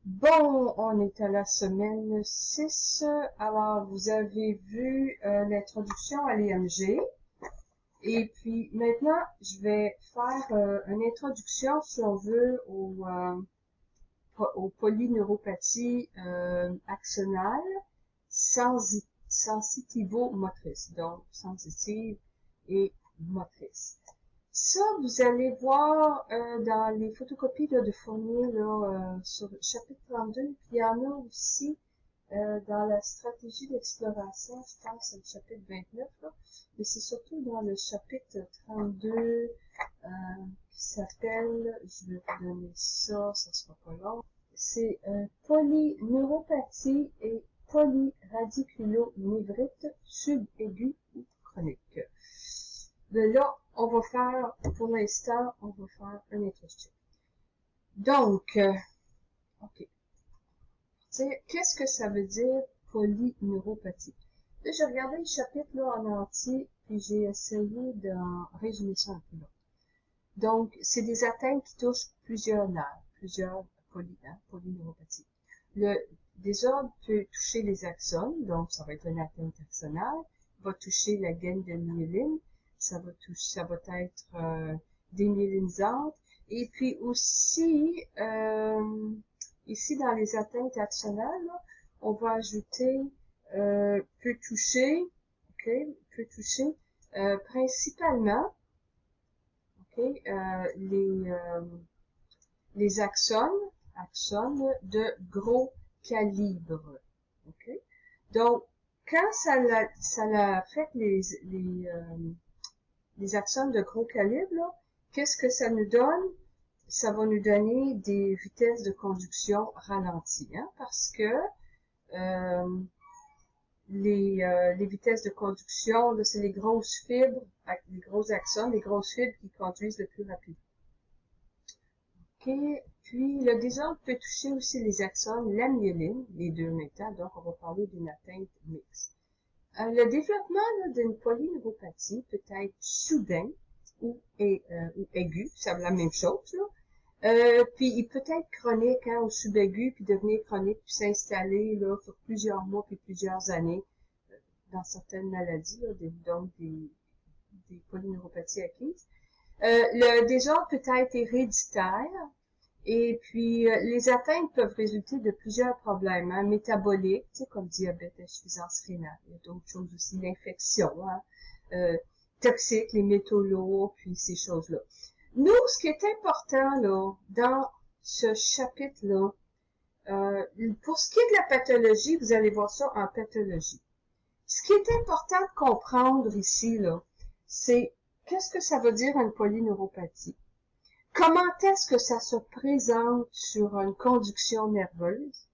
Bon, on est à la semaine 6. Alors, vous avez vu l'introduction à l'EMG. Et puis, maintenant, je vais faire une introduction, si on veut, aux polyneuropathie axonale sensitivo-motrice. Donc, sensitive et motrice. Ça, vous allez voir dans les photocopies là, de Fournier sur le chapitre 32, puis il y en a aussi dans la stratégie d'exploration, je pense c'est le chapitre 29, là, mais c'est surtout dans le chapitre 32 qui s'appelle, je vais vous donner ça, ça sera pas long, c'est polyneuropathie et polyradiculonévrite subaiguë ou chronique. De là, on va faire, pour l'instant, on va faire une introduction. Donc, OK. Qu'est-ce que ça veut dire polyneuropathie? Là, j'ai regardé le chapitre là en entier, puis j'ai essayé d'en résumer ça un peu là. Donc, c'est des atteintes qui touchent plusieurs nerfs, plusieurs polyneuropathies. Le désordre peut toucher les axones, donc ça va être une atteinte axonale, va toucher la gaine de myéline, ça va être démyélinisante, et puis aussi, ici dans les atteintes axonales, là, on va ajouter peut toucher principalement les axones de gros calibre. Okay? Donc, quand ça affecte les axones de gros calibre, là, qu'est-ce que ça nous donne? Ça va nous donner des vitesses de conduction ralenties, hein, parce que les vitesses de conduction, c'est les grosses fibres, les gros axones, les grosses fibres qui conduisent le plus rapidement. Okay. Puis, le désordre peut toucher aussi les axones, la myéline, les deux en même temps, donc on va parler d'une atteinte mixte. Le développement d'une polyneuropathie peut être soudain ou aigu, c'est la même chose, là. Puis il peut être chronique ou subaigu, puis devenir chronique, puis s'installer là sur plusieurs mois puis plusieurs années dans certaines maladies, là, donc des polyneuropathies acquises. Le désordre peut être héréditaire, et puis les atteintes peuvent résulter de plusieurs problèmes métaboliques, comme diabète, insuffisance rénale. Il y a d'autres choses aussi, l'infection, toxiques, les métaux lourds, puis ces choses-là. Nous, ce qui est important là dans ce chapitre-là, pour ce qui est de la pathologie, vous allez voir ça en pathologie. Ce qui est important de comprendre ici, là, c'est qu'est-ce que ça veut dire une polyneuropathie? Comment est-ce que ça se présente sur une conduction nerveuse?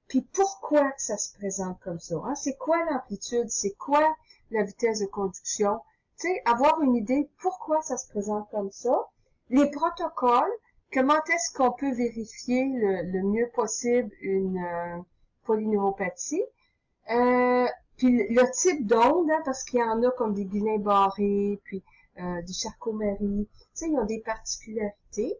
Puis pourquoi ça se présente comme ça? Hein? C'est quoi l'amplitude? C'est quoi la vitesse de conduction? Tu sais, avoir une idée pourquoi ça se présente comme ça. Les protocoles, comment est-ce qu'on peut vérifier le mieux possible une polyneuropathie? Puis le type d'onde, hein, parce qu'il y en a comme des Guillain-Barré, puis des Charcot-Marie, tu sais, ils ont des particularités.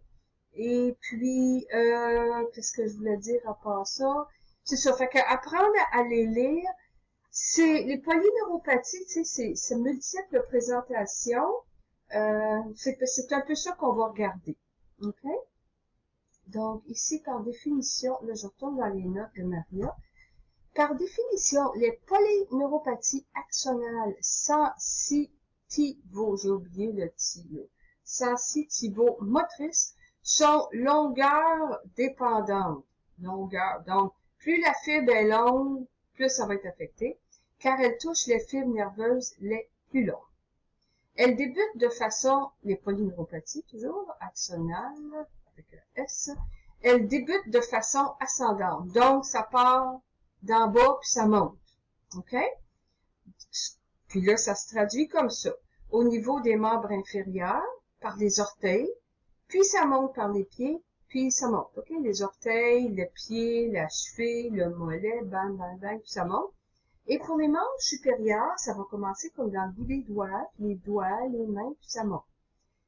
Et puis, qu'est-ce que je voulais dire à part ça? C'est ça, fait qu'apprendre à les lire, c'est les polyneuropathies, tu sais, c'est multiples présentations. C'est un peu ça qu'on va regarder. OK? Donc, ici, par définition, là, je retourne dans les notes de Maria. Par définition, les polyneuropathies axonales sensitivo, j'ai oublié le ti, sensitivo-motrices sont longueur dépendante. Longueur. Donc, plus la fibre est longue, plus ça va être affecté, car elle touche les fibres nerveuses les plus longues. Elle débute de façon, les polyneuropathies toujours, axonales, avec le S, elle débute de façon ascendante. Donc, ça part d'en bas, puis ça monte. OK? Puis là, ça se traduit comme ça. Au niveau des membres inférieurs, par les orteils, puis ça monte par les pieds, puis ça monte. OK? Les orteils, le pied, la cheville, le mollet, bang, bang, bang, puis ça monte. Et pour les membres supérieurs, ça va commencer comme dans le bout des doigts, puis les doigts, les mains, puis ça monte.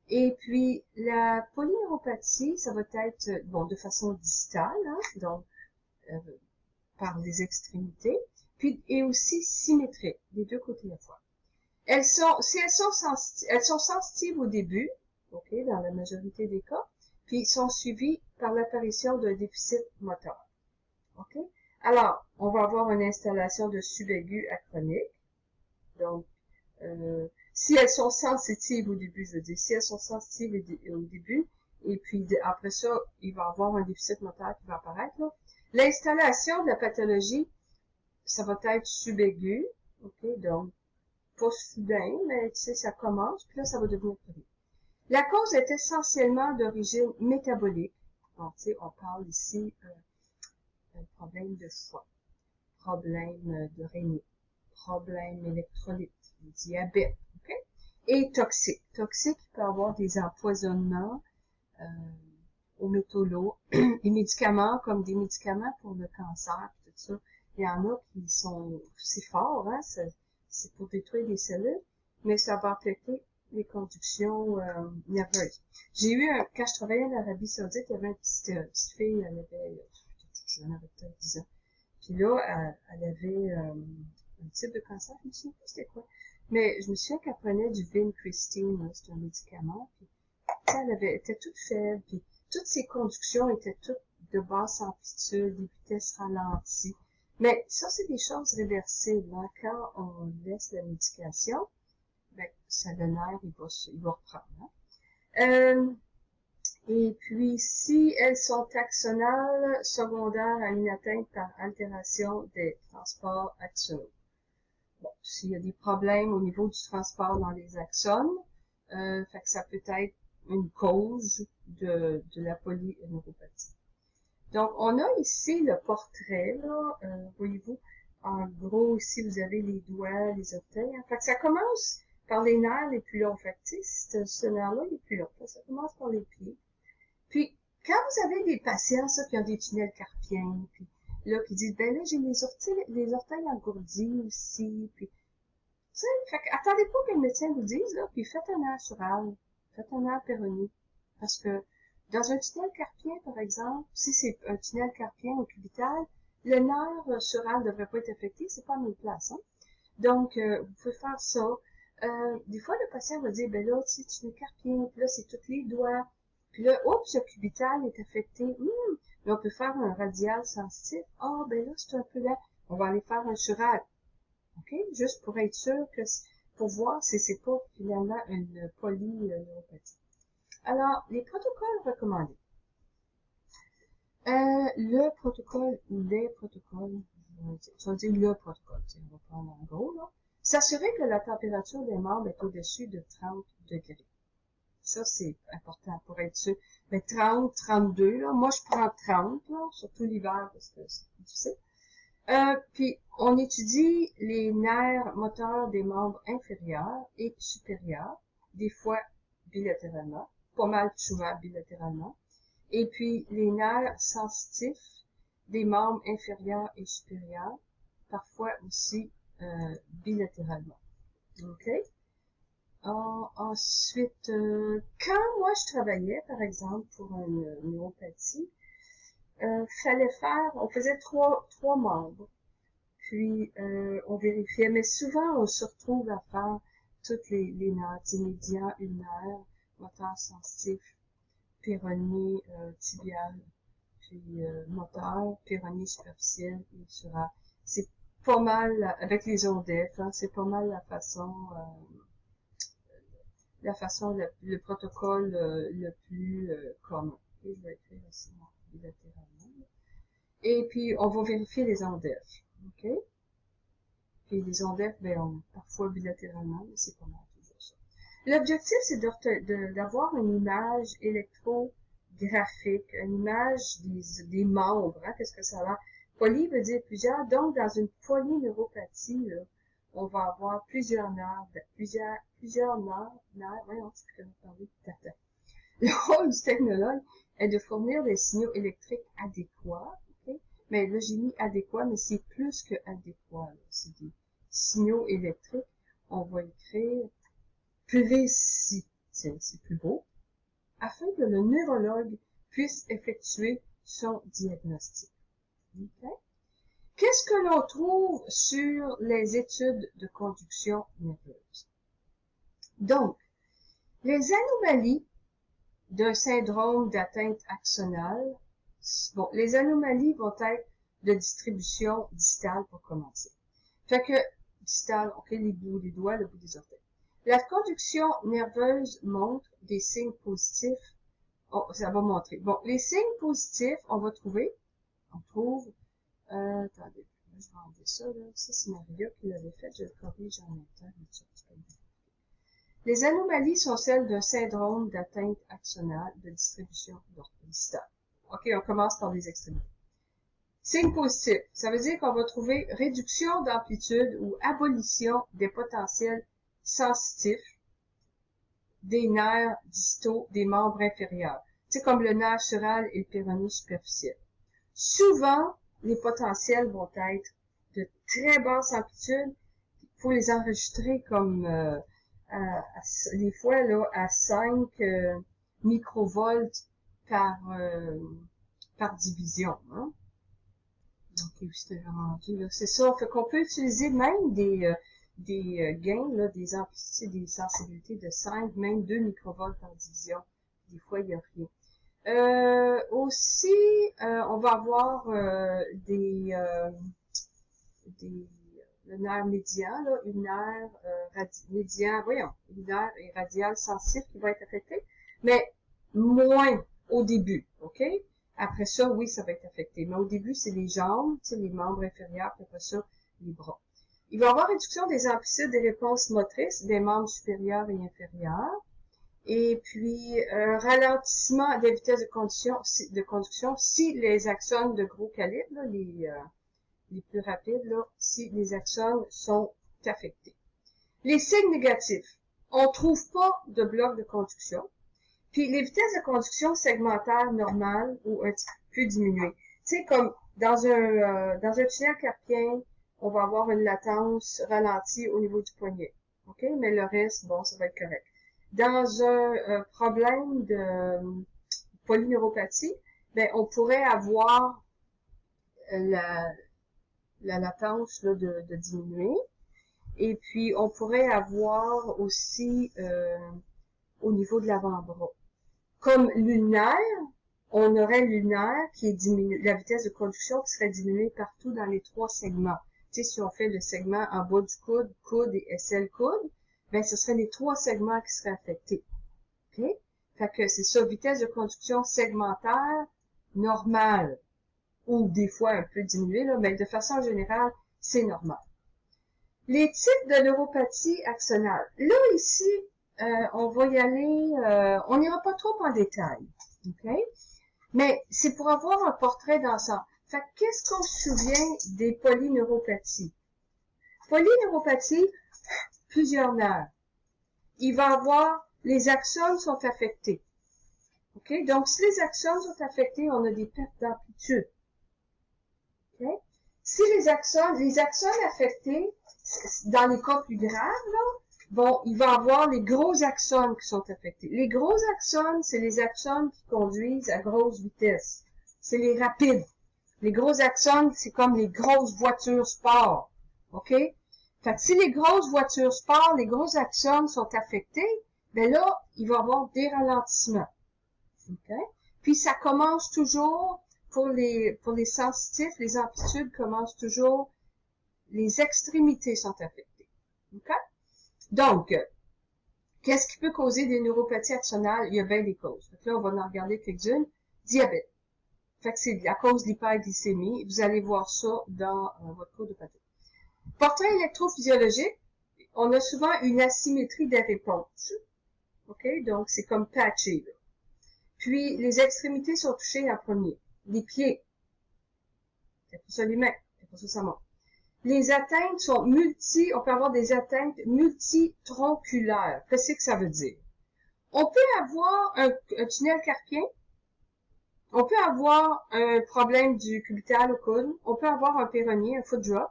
Et puis, la polyneuropathie, ça va être, bon, de façon distale, hein, donc, par les extrémités, puis et aussi symétriques, des deux côtés à la fois. Elles sont sensitives au début, ok, dans la majorité des cas, puis sont suivies par l'apparition d'un déficit moteur. Ok? Alors, on va avoir une installation de subaigu à chronique. Donc, si elles sont sensitives au début, je veux dire, si elles sont sensitives au début, et puis après ça, il va y avoir un déficit moteur qui va apparaître. L'installation de la pathologie, ça va être subaigu, ok, donc pas soudain, mais tu sais, ça commence, puis là, ça va devenir chronique. La cause est essentiellement d'origine métabolique. Donc, tu sais, on parle ici d'un problème de foie, problème de rénaux, problème électrolyte, diabète, ok? Et toxique. Toxique, il peut avoir des empoisonnements aux métaux lourds, des médicaments comme des médicaments pour le cancer, tout ça. Il y en a qui sont, c'est fort, hein, c'est pour détruire des cellules, mais ça va affecter les conductions nerveuses. J'ai eu quand je travaillais en Arabie Saoudite, il y avait une petite fille, elle avait, j'en avais peut-être 10 ans. Puis là, elle avait un type de cancer, je me souviens pas c'était quoi. Mais je me souviens qu'elle prenait du vincristine, c'est un médicament. Puis, elle était toute faible, puis toutes ses conductions étaient toutes de basse amplitude, des vitesses ralenties. Mais ça, c'est des choses réversibles. Hein. Quand on laisse la médication, ben, ça le nerf, il va reprendre. Hein. Et puis, si elles sont axonales, secondaires à une atteinte par altération des transports axonaux. Bon, s'il y a des problèmes au niveau du transport dans les axones, fait que ça peut être une cause de la polyneuropathie. Donc, on a ici le portrait, là, voyez-vous, en gros, ici, vous avez les doigts, les orteils. Hein. Fait que ça commence par les nerfs les plus longs. Fait que, tu sais, ce nerf-là, il est plus long. Ça commence par les pieds. Puis, quand vous avez des patients, ça, qui ont des tunnels carpiens, puis là, qui disent, ben là, j'ai les orteils engourdis aussi, puis, tu sais, fait que, attendez pas que le médecin vous dise, là, puis faites un nerf sural, faites un nerf péroné. Parce que, dans un tunnel carpien, par exemple, si c'est un tunnel carpien ou cubital, le nerf sural devrait pas être affecté, c'est pas à même place, hein. Donc, vous pouvez faire ça. Des fois, le patient va dire, ben là, tu sais, tunnel carpien, puis là, c'est tous les doigts. Puis là, oups, le cubital est affecté. Mais on peut faire un radial sensitif. Ah, ben là, c'est un peu là. On va aller faire un sural. OK? Juste pour être sûr que, pour voir si c'est pas finalement une polyneuropathie. Alors, les protocoles recommandés. Le protocole ou les protocoles, je vais dire le protocole, on va prendre en gros, là. S'assurer que la température des membres est au-dessus de 30 degrés. Ça, c'est important pour être sûr. Mais 30, 32, là. Moi, je prends 30, là, surtout l'hiver, parce que c'est difficile. Puis, on étudie les nerfs moteurs des membres inférieurs et supérieurs, des fois bilatéralement, pas mal souvent bilatéralement. Et puis, les nerfs sensitifs des membres inférieurs et supérieurs, parfois aussi bilatéralement. OK? Ensuite, quand moi je travaillais, par exemple, pour une neuropathie, on faisait trois membres. Puis, on vérifiait, mais souvent, on se retrouve à faire toutes les nerfs, médians, ulnaires, moteur sensitif, péroné, tibial, puis moteur, péroné superficiel et sural. C'est pas mal, avec les ODEF, hein, c'est pas mal la façon, le protocole le plus commun. Et je vais écrire aussi bilatéralement. Et puis, on va vérifier les ODEF. OK? Puis les ODEF, ben, parfois bilatéralement, mais c'est pas mal toujours ça. L'objectif, c'est d'avoir une image électrographique, une image des membres, hein, qu'est-ce que ça va. Poly veut dire plusieurs, donc dans une polyneuropathie, là, on va avoir plusieurs nerfs, voyons, je peux parler de tata. Le rôle du technologue est de fournir des signaux électriques adéquats, ok? Mais là, j'ai mis adéquat, mais c'est plus que adéquat, c'est des signaux électriques. On va écrire précis, c'est plus beau, afin que le neurologue puisse effectuer son diagnostic. Okay? Qu'est-ce que l'on trouve sur les études de conduction nerveuse? Donc, les anomalies d'un syndrome d'atteinte axonale, bon, les anomalies vont être de distribution distale pour commencer. Fait que, distale, ok, les bouts des doigts, le bout des orteils. La conduction nerveuse montre des signes positifs. Oh, ça va montrer. Bon, les signes positifs, on trouve, attendez, je vais enlever ça, là. Ça, c'est Maria qui l'avait fait, je le corrige en même temps. Les anomalies sont celles d'un syndrome d'atteinte axonale de distribution distale. Ok, on commence par les extrémités. Signe positif, ça veut dire qu'on va trouver réduction d'amplitude ou abolition des potentiels sensitifs des nerfs distaux des membres inférieurs. C'est comme le nerf sural et le péroné superficiel. Souvent, les potentiels vont être de très basse amplitude. Il faut les enregistrer comme des fois là à 5 microvolts par division. Hein? Ok, c'était rendu là. C'est ça. Fait qu'on peut utiliser même des gains, là, des amplitudes, des sensibilités de 5, même 2 microvolts par division. Des fois, il n'y a rien. Aussi, on va avoir le nerf médian, là, une nerf médian, une nerf et radial sensible qui va être affecté, mais moins au début, ok? Après ça, oui, ça va être affecté. Mais au début, c'est les jambes, les membres inférieurs, puis après ça, les bras. Il va y avoir réduction des amplitudes des réponses motrices des membres supérieurs et inférieurs. Et puis, ralentissement des vitesses de conduction si les axones de gros calibre, là, les plus rapides, là, si les axones sont affectés. Les signes négatifs. On trouve pas de bloc de conduction. Puis les vitesses de conduction segmentaires normales ou un petit peu diminuées. Tu sais, comme dans un tunnel carpien, on va avoir une latence ralentie au niveau du poignet. OK? Mais le reste, bon, ça va être correct. Dans un problème de polyneuropathie, ben, on pourrait avoir la latence là, de diminuer. Et puis, on pourrait avoir aussi au niveau de l'avant-bras. Comme lunaire, on aurait lunaire qui est diminué, la vitesse de conduction qui serait diminuée partout dans les 3 segments. Tu sais, si on fait le segment en bas du coude, coude et aisselle coude, ben, ce seraient les 3 segments qui seraient affectés. OK? Fait que c'est ça, vitesse de conduction segmentaire normale. Ou des fois un peu diminuée, là, mais de façon générale, c'est normal. Les types de neuropathie axonale. Là, ici, on va y aller, on n'ira pas trop en détail, ok? Mais c'est pour avoir un portrait d'ensemble. Fait qu'est-ce qu'on se souvient des polyneuropathies? Polyneuropathie, plusieurs nerfs. Il va avoir, les axones sont affectés. Ok? Donc, si les axones sont affectés, on a des pertes d'amplitude. Ok? Si les axones affectés, dans les cas plus graves, là, bon, il va avoir les gros axones qui sont affectés. Les gros axones, c'est les axones qui conduisent à grosse vitesse. C'est les rapides. Les gros axones, c'est comme les grosses voitures sport. OK? Fait que si les grosses voitures sport, les gros axones sont affectés, ben là, il va y avoir des ralentissements. OK? Puis ça commence toujours, pour les sensitifs, les amplitudes commencent toujours, les extrémités sont affectées. OK? Donc, qu'est-ce qui peut causer des neuropathies axonales? Il y a bien des causes. Donc là, on va en regarder quelques-unes. Diabète. Fait que c'est à cause de l'hyperglycémie. Vous allez voir ça dans votre cours de pathologie. Portrait électrophysiologique. On a souvent une asymétrie des réponses. OK? Donc, c'est comme patché, là. Puis, les extrémités sont touchées en premier. Les pieds. C'est pour ça les mains. C'est pour ça ça monte. Les atteintes sont on peut avoir des atteintes multitronculaires. Qu'est-ce que ça veut dire? On peut avoir un tunnel carpien. On peut avoir un problème du cubital au coude. On peut avoir un péroné, un foot drop.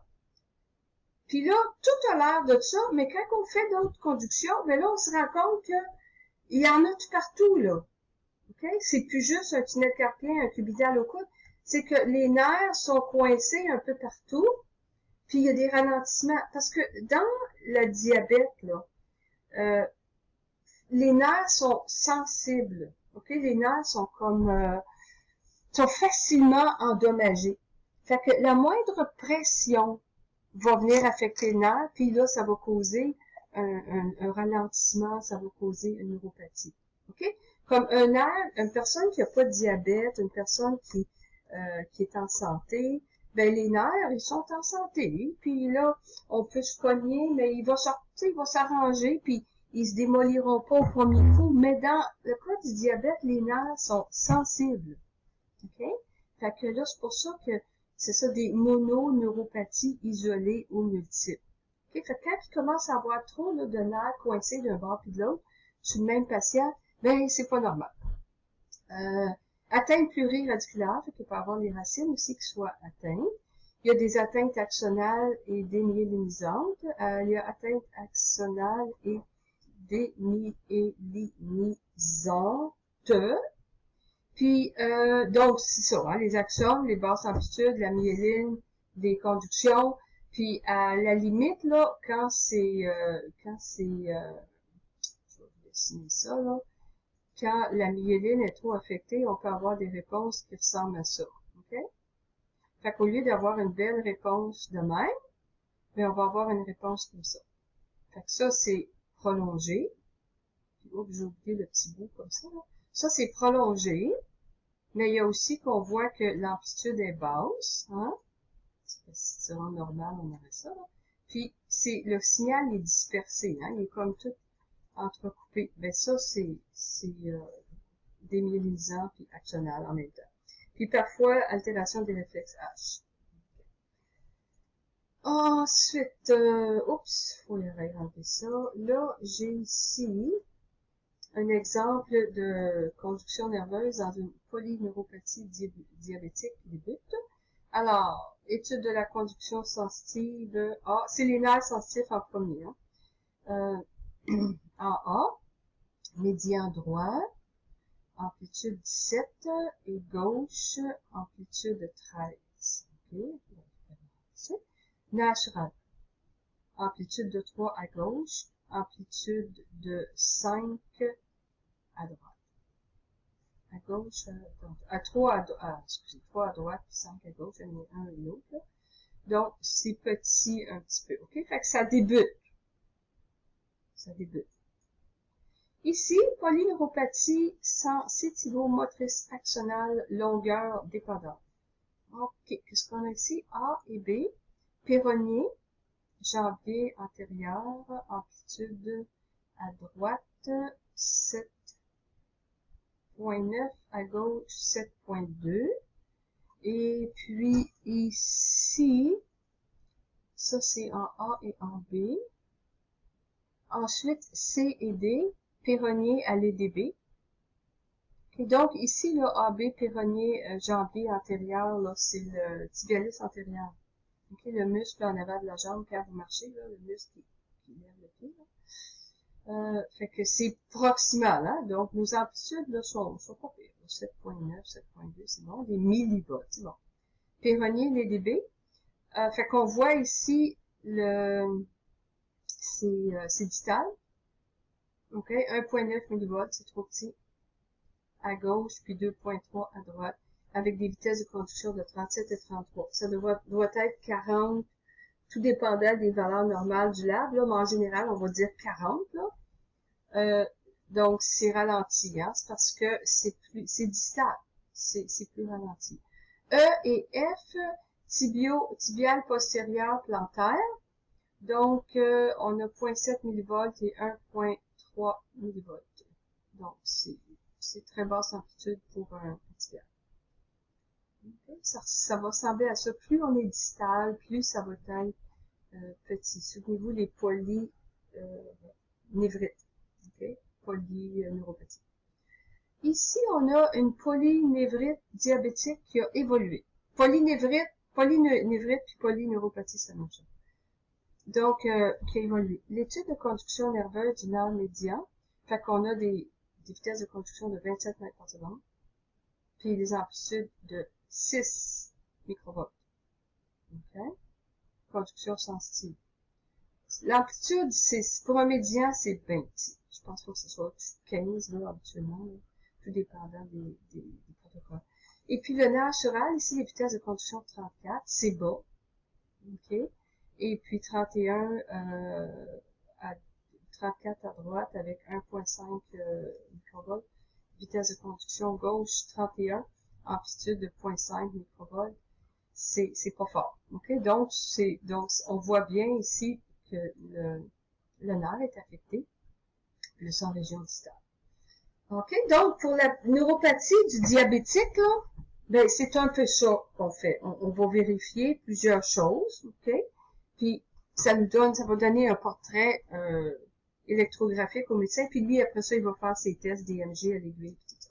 Puis là, tout a l'air de ça, mais quand on fait d'autres conductions, ben là, on se rend compte que il y en a tout partout, là. OK? C'est plus juste un tunnel carpien, un cubital au coude. c'est que les nerfs sont coincés un peu partout, puis il y a des ralentissements. Parce que dans le diabète, là, les nerfs sont sensibles. OK? Les nerfs sont sont facilement endommagés. Fait que la moindre pression va venir affecter le nerf, puis là, ça va causer un ralentissement, ça va causer une neuropathie. OK? Comme un nerf, une personne qui n'a pas de diabète, une personne qui est en santé, ben les nerfs, ils sont en santé. Puis là, on peut se cogner, mais il va sortir, il va s'arranger, puis ils se démoliront pas au premier coup. Mais dans le cas du diabète, les nerfs sont sensibles. OK? Fait que là, c'est pour ça que c'est ça, des mononeuropathies isolées ou multiples. OK? Fait que quand il commence à avoir trop là, de nerfs coincés d'un bord puis de l'autre, sur le même patient, ben c'est pas normal. Atteinte pluriradiculaire, fait qu'il peut y avoir des racines aussi qui soient atteintes. Il y a des atteintes axonales et démyélinisantes. Il y a atteintes axonales et démyélinisantes. Puis, donc, c'est ça, hein, les axones, les basses amplitudes, la myéline, des conductions. Puis, à la limite, là, je vais vous dessiner ça, là. Quand la myéline est trop affectée, on peut avoir des réponses qui ressemblent à ça. OK? Fait qu'au lieu d'avoir une belle réponse de même, ben, on va avoir une réponse comme ça. Fait que ça, c'est prolongé. Puis, oups, j'ai oublié le petit bout comme ça, là. Ça, c'est prolongé. Mais il y a aussi qu'on voit que l'amplitude est basse, hein. Si c'est vraiment normal, on aurait ça, là. Puis, le signal est dispersé, hein. Il est comme tout entrecoupé. Ben, ça, c'est démyélinisant puis axonal en même temps. Puis parfois, altération des réflexes H. Ensuite, oups, faut y enlever ça. Là, j'ai ici un exemple de conduction nerveuse dans une polyneuropathie diabétique qui débute. Alors, étude de la conduction sensitive. Ah, c'est les nerfs sensitifs en premier. Hein. En A, médian droit, amplitude 17 et gauche, amplitude 13. OK. Natural. Amplitude de 3 à gauche, amplitude de 5 à droite. À gauche, à 3 à droite, puis 5 à gauche, un et l'autre. Donc, c'est petit un petit peu. OK? Fait que ça débute. Ça débute. Ici, polyneuropathie sensitivo-motrice axonale, longueur dépendante. OK, qu'est-ce qu'on a ici? A et B, péronnier, jambier antérieur, amplitude à droite, 7.9, à gauche, 7.2. Et puis ici, ça c'est en A et en B. Ensuite, C et D, péronnier à l'EDB. Et donc, ici, le AB, péronnier, jambier antérieur, là, c'est le tibialis antérieur. Okay, le muscle en avant de la jambe, quand vous marchez, là, le muscle qui lève le pied, là. Fait que c'est proximal, hein. Donc, nos amplitudes, là, sont pas pires. 7.9, 7.2, c'est bon. Des millivolts, c'est bon. Péronnier, l'EDB. Fait qu'on voit ici c'est distal. OK, 1.9 millivolts, c'est trop petit. À gauche, puis 2.3 à droite, avec des vitesses de conduction de 37 et 33. Ça doit être 40, tout dépendant des valeurs normales du lab, là, mais en général, on va dire 40, là. Donc, c'est ralenti, hein, c'est parce que c'est distal, c'est plus ralenti. E et F, tibial postérieur plantaire. Donc, on a 0.7 millivolts et 1.3 millivolts. Donc, c'est très basse amplitude pour un tibial. Okay. Ça va ressembler à ça. Plus on est distal, plus ça va être petit. Souvenez-vous les polynévrites. Okay. Polyneuropathie. Ici, on a une polynévrite diabétique qui a évolué. Polynévrite puis polyneuropathie, c'est la même chose. Donc, qui a évolué. L'étude de conduction nerveuse du nerf médian, fait qu'on a des vitesses de conduction de 27 mètres par seconde, puis des amplitudes de 6 microvolts. OK? Conduction sensitive. L'amplitude, pour un médian, c'est 20. Je pense pas que ce soit 15, là, habituellement, là, tout dépendant des protocoles. Et puis, le natural, ici, les vitesses de conduction 34, c'est bas. OK? Et puis, 31, à 34 à droite avec 1.5 microvolts. Vitesse de conduction gauche 31, amplitude de 0.5 microvolts. C'est pas fort. OK? Donc, on voit bien ici que le nerf est affecté, le sang région distale. OK? Donc, pour la neuropathie du diabétique, là, ben, c'est un peu ça qu'on fait. On va vérifier plusieurs choses, OK? Puis, ça va donner un portrait, électrographique au médecin, puis lui, après ça, il va faire ses tests DMG à l'aiguille, tout ça.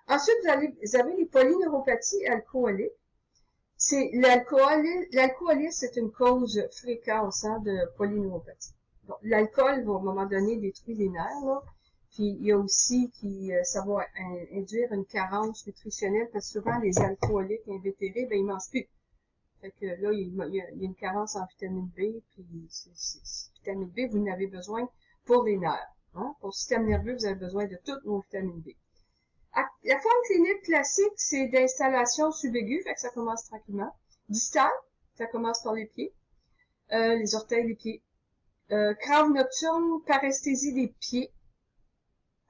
Ensuite, vous avez les polyneuropathies alcooliques. L'alcoolisme, c'est une cause fréquente, hein, de polyneuropathie. Bon, l'alcool va, à un moment donné, détruire les nerfs, là. Puis, il y a aussi ça va induire une carence nutritionnelle, parce que souvent, les alcooliques invétérés, ben, ils mangent plus. Fait que là, il y a une carence en vitamine B, puis vitamine B, vous en avez besoin pour les nerfs. Hein? Pour le système nerveux, vous avez besoin de toutes vos vitamines B. La forme clinique classique, c'est d'installation subaiguë, fait que ça commence tranquillement. Distale, ça commence par les pieds, les orteils des pieds. Crave nocturne, paresthésie des pieds.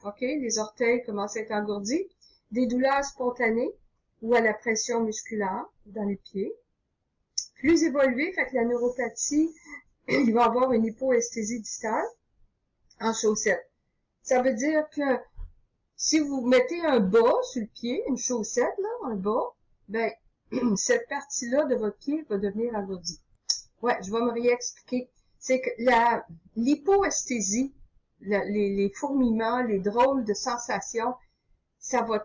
OK, les orteils commencent à être engourdis. Des douleurs spontanées ou à la pression musculaire dans les pieds. Plus évolué, fait que la neuropathie, il va avoir une hypoesthésie distale en chaussette. Ça veut dire que si vous mettez un bas sur le pied, une chaussette, là, un bas, ben, cette partie-là de votre pied va devenir alourdie. Ouais, je vais me réexpliquer. C'est que l'hypoesthésie, les fourmillements, les drôles de sensations, ça va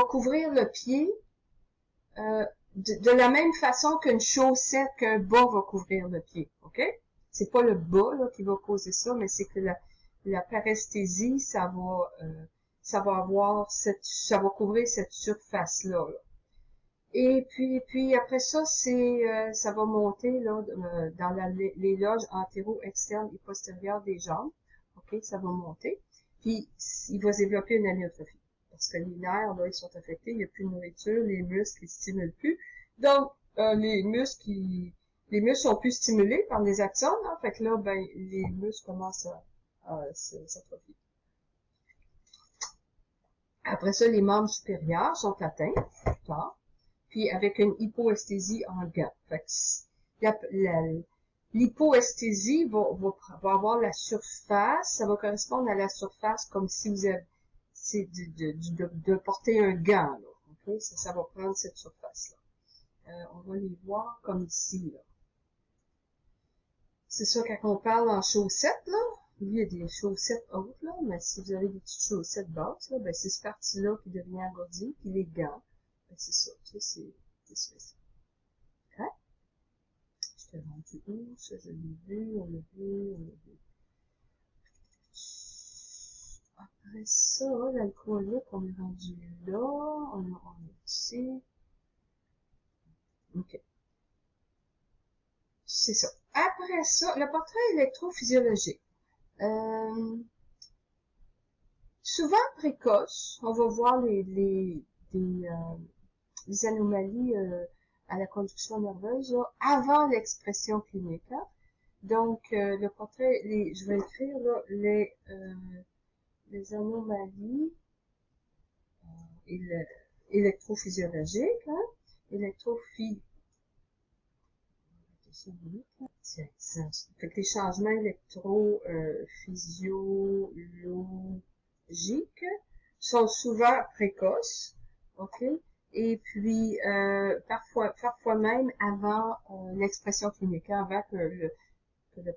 couvrir le pied, de la même façon qu'une chaussette, qu'un bas va couvrir le pied, OK? C'est pas le bas, là, qui va causer ça, mais c'est que la paresthésie, ça va couvrir cette surface-là, là. Et puis après ça, ça va monter, là, dans les loges antéro-externes et postérieures des jambes. OK? Ça va monter. Puis, il va se développer une amyotrophie. Parce que les nerfs, là, ils sont affectés, il n'y a plus de nourriture, les muscles, ils stimulent plus. Donc, les muscles sont plus stimulés par les axones, hein, fait que là, ben, les muscles commencent à s'atrophier. Après ça, les membres supérieurs sont atteints, plus tard, puis avec une hypoesthésie en gants. Fait que l'hypoesthésie va avoir la surface, ça va correspondre à la surface comme si vous avez, c'est de porter un gant, là. Okay? Ça va prendre cette surface-là. On va les voir comme ici, là. C'est ça, quand on parle en chaussettes, là, il y a des chaussettes hautes, là, mais si vous avez des petites chaussettes basses, là, ben, c'est cette partie-là qui devient engourdie, puis les gants, ben, c'est ça, tu sais, c'est ça. OK? J'étais rendu où? Ça, je l'ai vu, on l'a vu. Après ça, l'alcoolique, on est rendu là, on est ici. OK. C'est ça. Après ça, le portrait électrophysiologique. Souvent précoce, on va voir les anomalies à la conduction nerveuse là, avant l'expression clinique. Hein. Donc, le portrait, je vais écrire là, les anomalies électrophysiologiques. Hein. Fait que les changements électrophysiologiques sont souvent précoces, ok? Et puis parfois même avant l'expression clinique, avant que le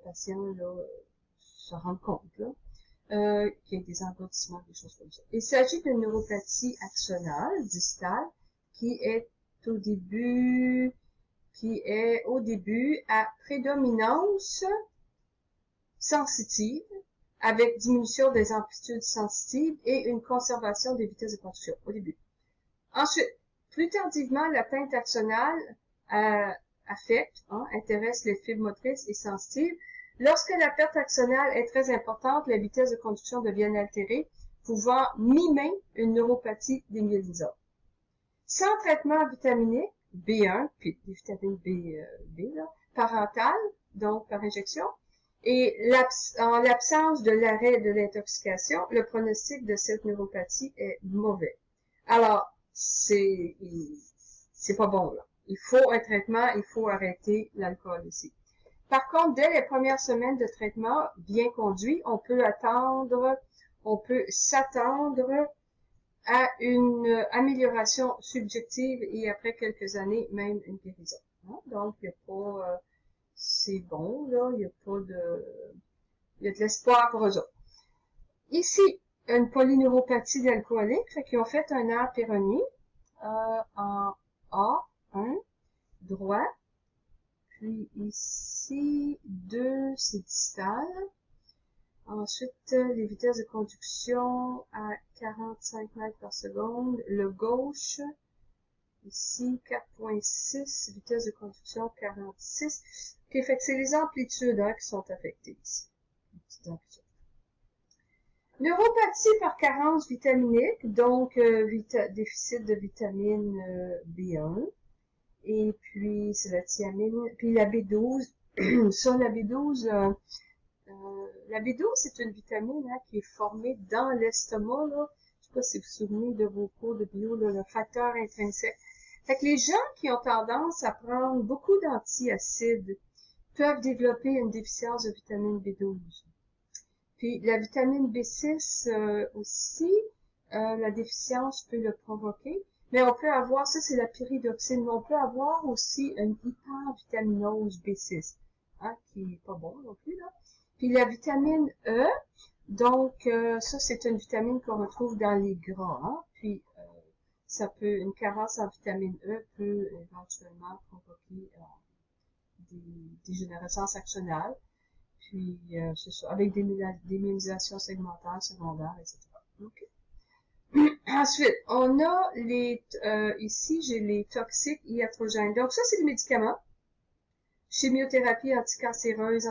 patient là se rende compte là, qu'il y ait des engourdissements, des choses comme ça. Il s'agit d'une neuropathie axonale distale qui est au début à prédominance sensitive, avec diminution des amplitudes sensitives et une conservation des vitesses de conduction au début. Ensuite, Plus tardivement, la pinte axonale affecte, intéresse les fibres motrices et sensitives. Lorsque la perte axonale est très importante, la vitesse de conduction devient altérée, pouvant mimer une neuropathie démyélisante. Sans traitement vitaminique, B1, puis des vitamines B, parentale, donc par injection, et en l'absence de l'arrêt de l'intoxication, le pronostic de cette neuropathie est mauvais. Alors, c'est pas bon, là. Il faut un traitement, il faut arrêter l'alcool aussi. Par contre, dès les premières semaines de traitement bien conduit, on peut s'attendre à une amélioration subjective et après quelques années, même une guérison. Donc, il n'y a pas, c'est bon, là, il y a de l'espoir pour eux autres. Ici, une polyneuropathie d'alcoolique, fait qu'ils ont fait un arc péronnier, en A1, droit, puis ici, 2, c'est distal. Ensuite, les vitesses de conduction à 45 mètres par seconde. Le gauche, ici, 4.6, vitesse de conduction 46. Ok, fait que c'est les amplitudes qui sont affectées ici. Neuropathie par carence vitaminique, donc déficit de vitamine B1. Et puis, c'est la thiamine. Puis la B12. Ça, la B12... la B12, c'est une vitamine qui est formée dans l'estomac. Là. Je sais pas si vous vous souvenez de vos cours de bio, là, le facteur intrinsèque. Fait que les gens qui ont tendance à prendre beaucoup d'antiacides peuvent développer une déficience de vitamine B12. Puis la vitamine B6 aussi, la déficience peut le provoquer. Mais on peut avoir, ça c'est la pyridoxine, mais on peut avoir aussi une hypervitaminose B6, qui est pas bon non plus, là. Puis la vitamine E, donc ça c'est une vitamine qu'on retrouve dans les gras, puis une carence en vitamine E peut éventuellement provoquer des dégénérescences axonales, puis c'est ça, avec des myélinisations segmentaires, secondaires, etc. Okay. Ensuite, on a ici j'ai les toxiques iatrogènes. Donc ça c'est des médicaments. Chimiothérapie anticancéreuse,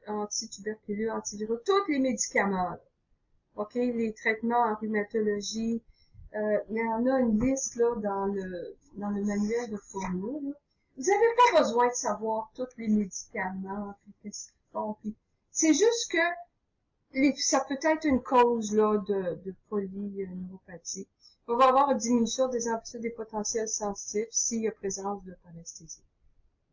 antituberculeux, antiviraux, tous les médicaments. OK, les traitements en rhumatologie. Il y en a une liste là dans le manuel de Fournier. Vous n'avez pas besoin de savoir tous les médicaments, puis qu'est-ce qu'ils font. Puis c'est juste que ça peut être une cause là de polyneuropathie. On va avoir une diminution des amplitudes des potentiels sensitifs s'il y a présence de paresthésie.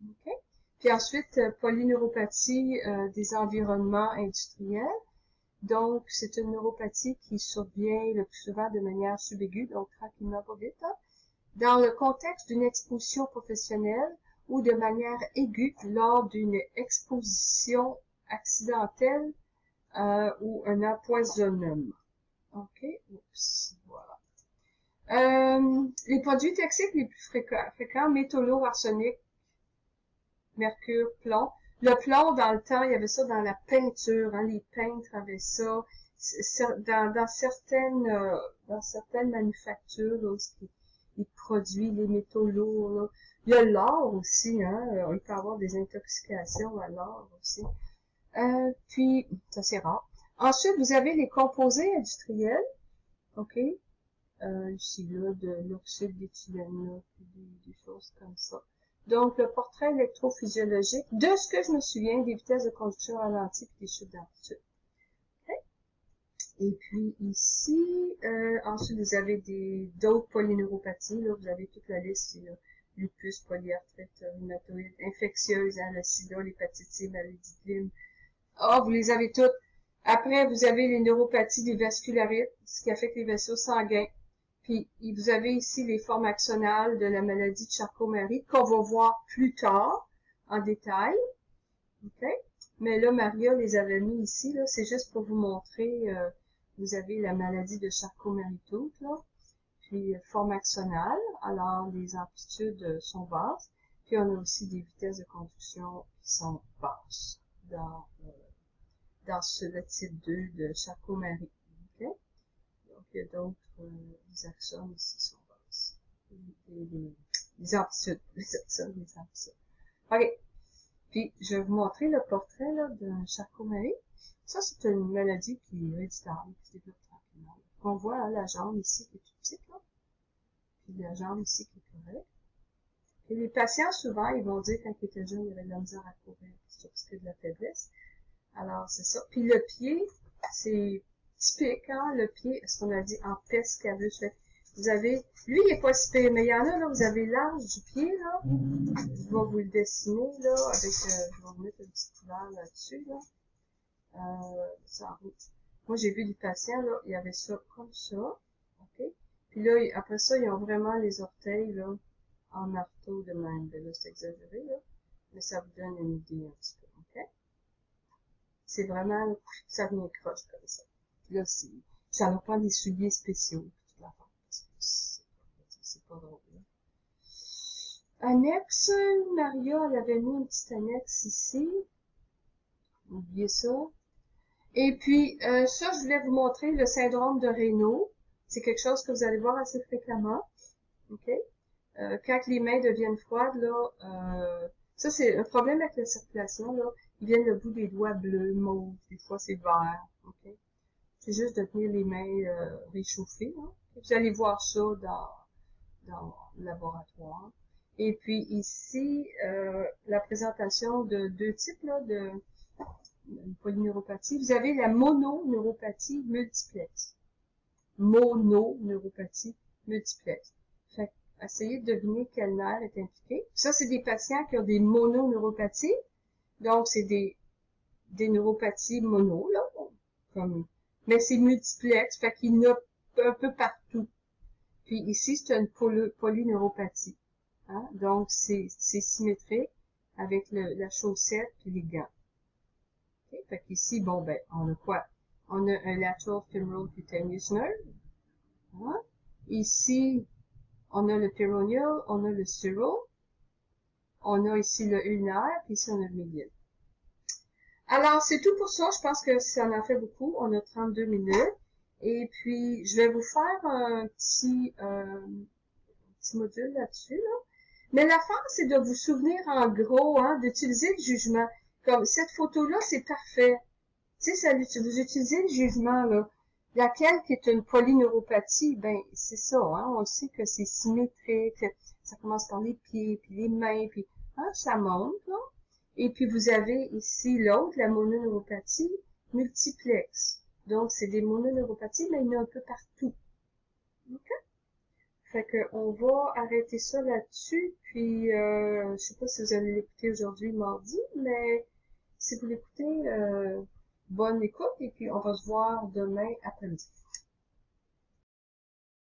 OK? Puis ensuite, polyneuropathie des environnements industriels. Donc, c'est une neuropathie qui survient le plus souvent de manière subaiguë, donc tranquillement pas vite, dans le contexte d'une exposition professionnelle ou de manière aiguë lors d'une exposition accidentelle ou un empoisonnement. OK? Oups, voilà. Les produits toxiques les plus fréquents, métaux lourds, arsenic, mercure, plomb. Le plomb, dans le temps, il y avait ça dans la peinture, les peintres avaient ça. Dans certaines manufactures, là, ils produisent les métaux lourds, là. Il y a l'or aussi, il peut y avoir des intoxications à l'or aussi. Puis, ça c'est rare. Ensuite, vous avez les composés industriels, OK? Ici, là, de l'oxyde d'éthylène, puis des choses comme ça. Donc, le portrait électrophysiologique, de ce que je me souviens, des vitesses de conduction ralenties et des chutes d'amplitude. Okay? Et puis ici, ensuite, vous avez d'autres polyneuropathies. Là, vous avez toute la liste, là, lupus, polyarthrite, rhumatoïde, infectieuse, le sida, l'hépatite C, maladie de Lyme. Vous les avez toutes. Après, vous avez les neuropathies des vascularites, ce qui affecte les vaisseaux sanguins. Puis, vous avez ici les formes axonales de la maladie de Charcot-Marie, qu'on va voir plus tard, en détail. OK? Mais là, Maria les avait mis ici, là. C'est juste pour vous montrer, vous avez la maladie de Charcot-Marie toute, là. Puis, forme axonale. Alors, les amplitudes sont basses. Puis, on a aussi des vitesses de conduction qui sont basses dans le type 2 de Charcot-Marie. OK? Donc, il y a d'autres axones ici sont basses. les amplitudes. Les amplitudes. OK. Puis, je vais vous montrer le portrait, là, de Charcot-Marie. Ça, c'est une maladie qui est héréditaire, qui se développe tranquillement. On voit, hein, la jambe ici qui est toute petite, là. Puis la jambe ici qui est correcte. Et les patients, souvent, ils vont dire quand ils étaient jeunes, il y avait de la misère à courir, c'était de la faiblesse. Alors, c'est ça. Puis le pied, c'est typique, hein, le pied, ce qu'on a dit en pescavus. Vous avez, lui, il est pas si pire, mais il y en a, là, vous avez l'âge du pied, là. Je vais vous le dessiner, là, avec, je vais vous mettre une petite couleur là-dessus, là. Ça en route. Moi, j'ai vu des patients, là, il y avait ça comme ça, ok? Puis là, après ça, ils ont vraiment les orteils, là, en marteau de même. Ben là, c'est exagéré, là, mais ça vous donne une idée un petit peu, ok? C'est vraiment, ça vient croche comme ça. Puis là, ça leur prend des souliers spéciaux, toute la forme, parce que c'est pas drôle, là. Annexe, Maria, elle avait mis une petite annexe ici. Oubliez ça. Et puis, ça, je voulais vous montrer le syndrome de Raynaud. C'est quelque chose que vous allez voir assez fréquemment. OK? Quand les mains deviennent froides, là, ça, c'est un problème avec la circulation, là. Ils viennent le bout des doigts bleus, mauves, des fois c'est vert. OK? C'est juste de tenir les mains réchauffées, hein. Vous allez voir ça dans le laboratoire. Et puis ici, la présentation de deux types, là, de polyneuropathie. Vous avez la mononeuropathie multiplexe. Mononeuropathie multiplexe. Fait que, essayez de deviner quel nerf est impliqué. Ça, c'est des patients qui ont des mononeuropathies. Donc, c'est des neuropathies mono, là, comme, mais c'est multiplexe, fait qu'il y en a un peu partout. Puis ici, c'est une polyneuropathie. Hein? Donc, c'est symétrique avec la chaussette puis les gants. Okay? Fait qu'ici, bon, ben, on a quoi? On a un lateral femoral cutaneous nerve. Hein? Ici, on a le peroneal, on a le sural. On a ici le ulnaire, puis ici, on a le médial. Alors, c'est tout pour ça. Je pense que ça en a fait beaucoup. On a 32 minutes. Et puis, je vais vous faire un petit module là-dessus, là. Mais l'affaire, c'est de vous souvenir en gros, hein, d'utiliser le jugement. Comme cette photo-là, c'est parfait. Tu sais, vous utilisez le jugement, là. Laquelle qui est une polyneuropathie, ben, c'est ça, hein. On sait que c'est symétrique. Ça commence par les pieds, puis les mains, puis, hein, ça monte, là. Et puis, vous avez ici l'autre, la mononeuropathie multiplexe. Donc, c'est des mononeuropathies, mais il y en a un peu partout. OK? Fait que, on va arrêter ça là-dessus, puis je sais pas si vous allez l'écouter aujourd'hui, mardi, mais si vous l'écoutez, bonne écoute, et puis on va se voir demain après-midi.